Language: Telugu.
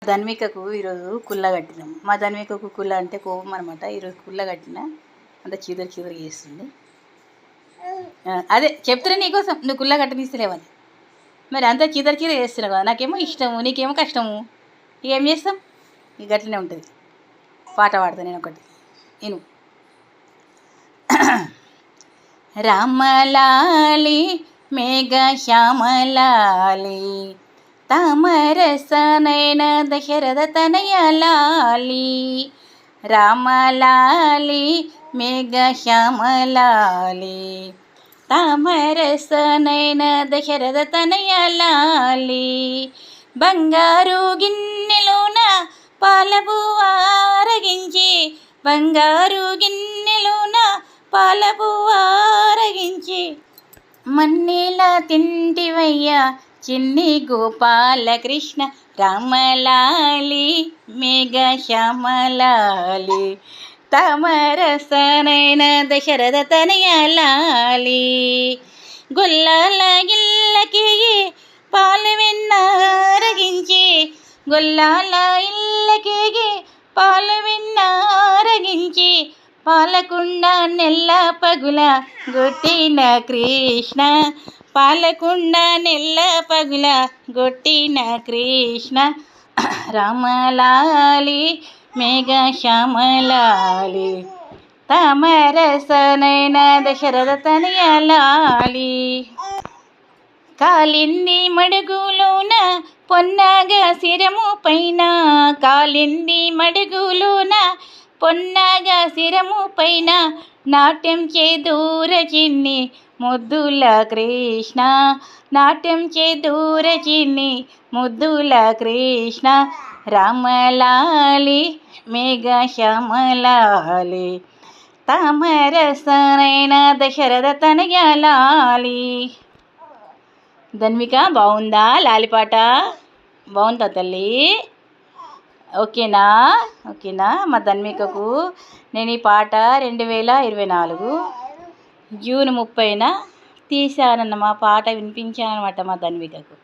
ధన్వికకు ఈరోజు కుల్ల కట్టినాం. మా ధన్వికకు కుల్ల అంటే కోపం అనమాట. ఈరోజు కుల్ల కట్టిన అంత చీదరు చీదరు చేస్తుంది. అదే చెప్తున్నా నీకోసం, నువ్వు కుల్ల కట్టనిస్తలేవని. మరి అంత చీదరు చీదరు చేస్తున్నావు కదా, నాకేమో ఇష్టము నీకేమో కష్టము. ఇక ఏం చేస్తాం, ఇక గట్లనే ఉంటుంది. పాట పాడతా నేను ఒకటి నేను. రామలాలి మేఘ శ్యామలాలి తామరసనైన దశరథ తనయలాలి. రామలాలి మేఘ శ్యామలాలి తామరసనైన దశరథ తనయలాలి. బంగారు గిన్నెలోన పాలబువ్వారగించి, బంగారు గిన్నెలోన పాలబువ్వారగించి, మన్నెలా తింటివయ్యా చిన్ని గోపాలకృష్ణ. రామలాలి మేఘ శ్యామలాలి తామరసనైన దశరథ తనయలాలి. గొల్లాల ఇళ్ళకి పాలు వెన్నారగించి, గొల్లాల ఇళ్ళకి పాలు వెన్నారగించి, పాలకుండ నెల్ల పగుల గొట్టిన కృష్ణ, పాలకుండ నెల్ల పగుల గొట్టిన కృష్ణ. రామలాలి మేఘ శ్యామలాలి తామరసనైన దశరథ తనయలాలి. కాలింది మడుగులోన పొన్నగా శిరము పైన, కాలింది మడుగులోన పొన్నగా శిరము పైన, నాట్యం చేదూర చిన్ని ముద్దుల కృష్ణ, నాట్యం చేదూర చిన్ని ముద్దుల కృష్ణ. రామలాలి మేఘ శ్యామలాలి తామరసనైన దశరథ తనయలాలి. ధన్విక బాగుందా? లాలిపాట బాగుందా తల్లి? ఓకేనా? ఓకేనా? మా ధన్వికకు నేను ఈ పాట 2024 జూన్ 30న తీశానన్న మా పాట వినిపించానమాట మా ధన్వికకు.